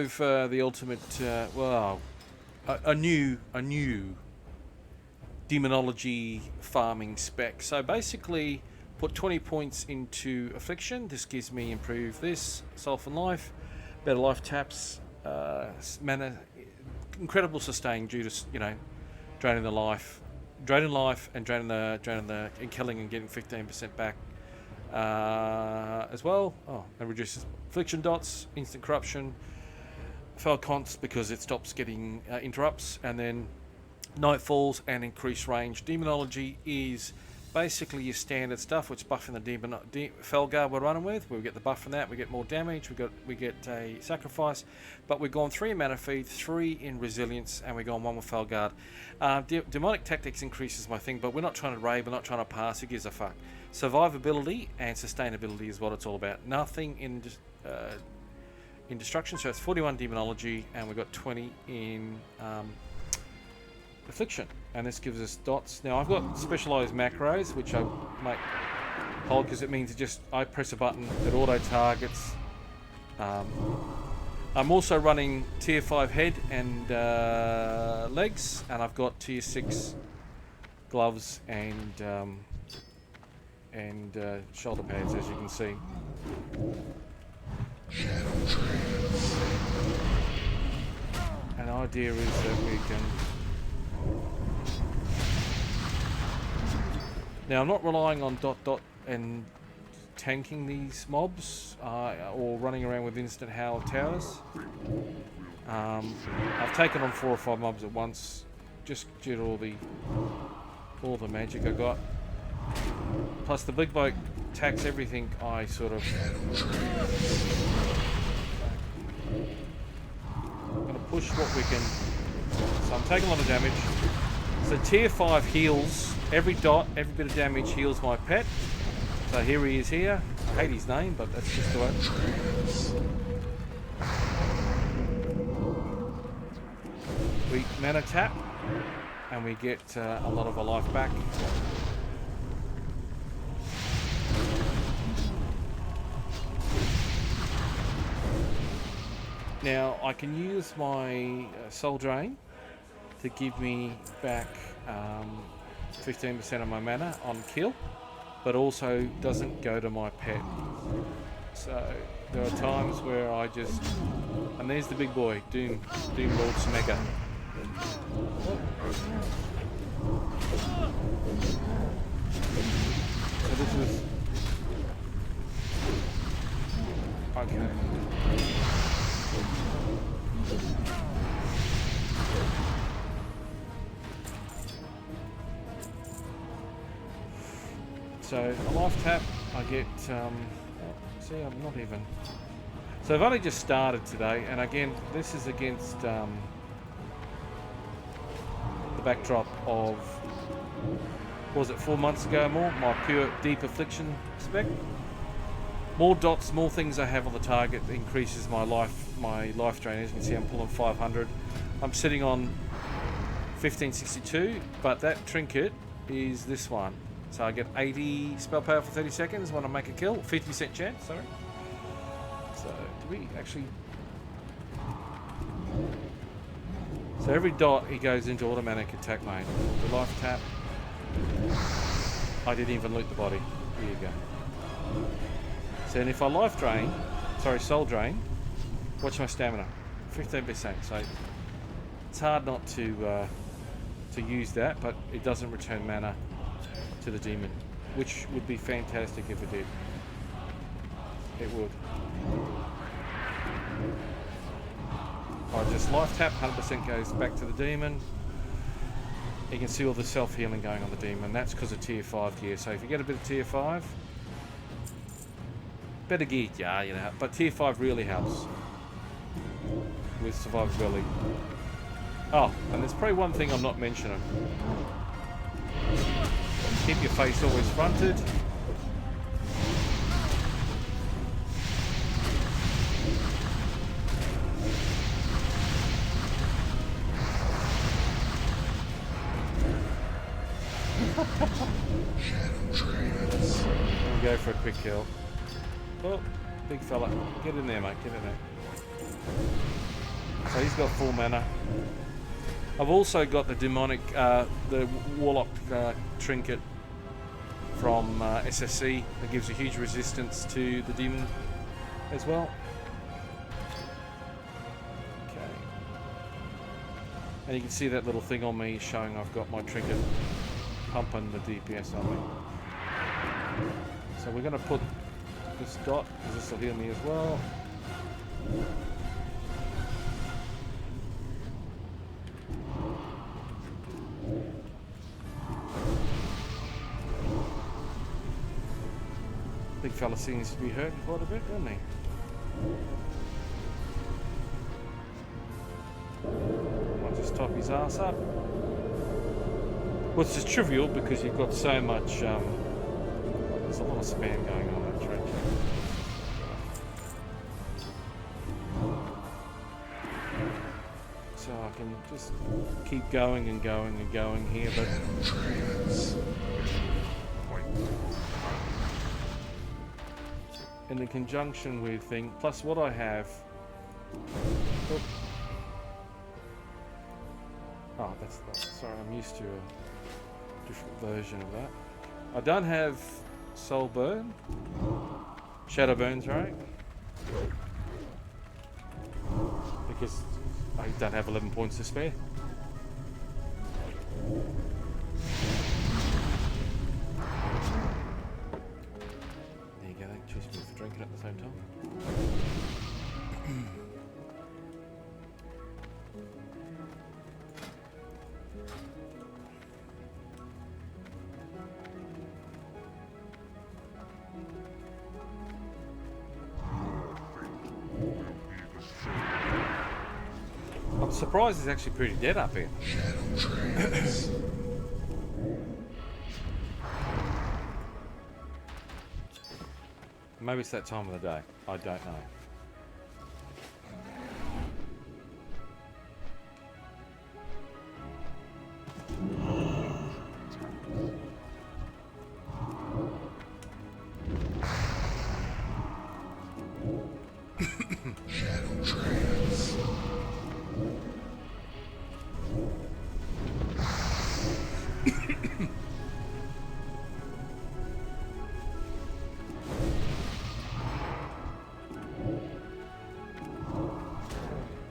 drove the ultimate, a new Demonology farming spec. So basically, put 20 points into affliction. This gives me improve this, soul and life, better life taps, mana, incredible sustain due to draining life, and draining the and killing and getting 15% back as well. Oh, and reduces affliction dots, instant corruption, fel cons because it stops getting interrupts, and then night falls and increased range. Demonology is basically your standard stuff, which buffing the Felguard we're running with. We get the buff from that. We get more damage. We get a sacrifice, but we've gone 3 in mana feed, 3 in resilience, and we've gone 1 with Felguard. Demonic tactics increases my thing, but we're not trying to raid. We're not trying to pass. Who gives a fuck? Survivability and sustainability is what it's all about. Nothing in destruction. So it's 41 demonology, and we've got 20 in affliction, and this gives us dots. Now I've got specialized macros which I make hold because it means I press a button, it auto targets. I'm also running tier 5 head and legs, and I've got tier 6 gloves and shoulder pads, as you can see. And the idea is that we can. Now I'm not relying on dot and tanking these mobs or running around with instant hail towers. I've taken on 4 or 5 mobs at once just due to all the magic I got. Plus the big bloke attacks everything I sort of. I'm going to push what we can. So I'm taking a lot of damage. So tier 5 heals, every dot, every bit of damage heals my pet. So here he is here. I hate his name, but that's just the way. We mana tap, and we get a lot of our life back. Now I can use my SoulDrain to give me back 15% of my mana on kill, but also doesn't go to my pet. So there are times where I just, and there's the big boy, Doom Lord Smegger. So this is okay. So a life tap, I get, see, I'm not even. So I've only just started today, and again, this is against the backdrop of, what was it, 4 months ago more, my pure deep affliction spec. More dots, more things I have on the target increases my life drain. As you can see, I'm pulling 500. I'm sitting on 1562, but that trinket is this one. So I get 80 spell power for 30 seconds when I make a kill. 50% chance, sorry. So, do we actually... So every dot, he goes into automatic attack mode. The life tap. I didn't even loot the body. Here you go. So, and if I life drain, sorry, soul drain, watch my stamina. 15%. So, it's hard not to use that, but it doesn't return mana to the demon, which would be fantastic if it did. It would. I just life tap, 100% goes back to the demon. You can see all the self-healing going on the demon. That's because of tier 5 gear. So if you get a bit of tier 5, better gear, yeah, you know, but tier 5 really helps with survivability. Oh, and there's probably one thing I'm not mentioning. Keep your face always fronted. Go for a quick kill. Oh, big fella. Get in there, mate. Get in there. So he's got full mana. I've also got the the Warlock trinket from SSC that gives a huge resistance to the demon as well. Okay. And you can see that little thing on me showing I've got my trinket pumping the DPS on me. So we're going to put this dot, because this will heal me as well. Big fella seems to be hurt quite a bit, doesn't he? Might just top his ass up. Well, it's just trivial because you've got so much. There's a lot of spam going on that trench. So I can just keep going and going and going here, but. In the conjunction with thing, plus what I have. Oh, that's sorry. I'm used to a different version of that. I don't have soul burn, shadow burns, right? Because I don't have 11 points to spare. Choose me for drinking at the same time. I'm surprised it's actually pretty dead up here. Maybe it's that time of the day. I don't know.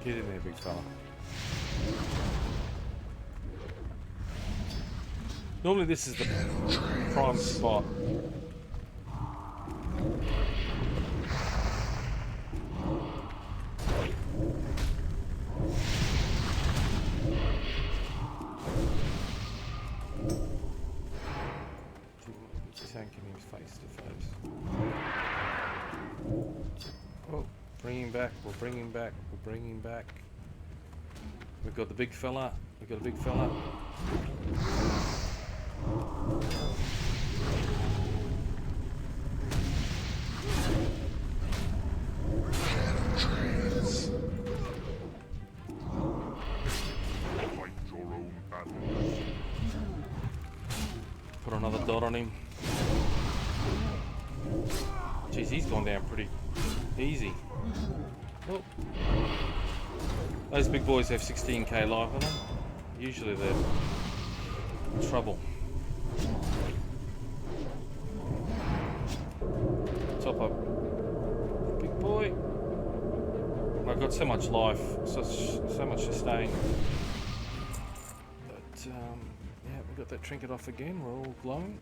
Get in there, big fella. Normally this is the prime spot. Tanking him face to face. Oh. Bring him back, we'll bring him back, we'll bring him back. We've got the big fella, we've got a big fella. Put another dot on him. Jeez, he's gone down pretty easy. Oh. Those big boys have 16k life on them. Usually they're trouble. Top up. Big boy. I've got so much life, so much sustain. But yeah, we got that trinket off again. We're all glowing.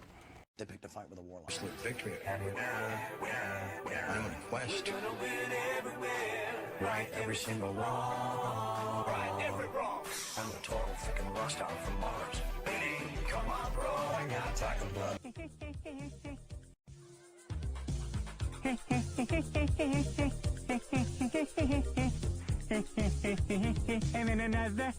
They picked a fight with a warlock. Absolute victory. I'm on a quest. Right every single wrong. Right every wrong. I'm a total freaking rock star from Mars. Baby, come on, bro. I got talking blood. And then another.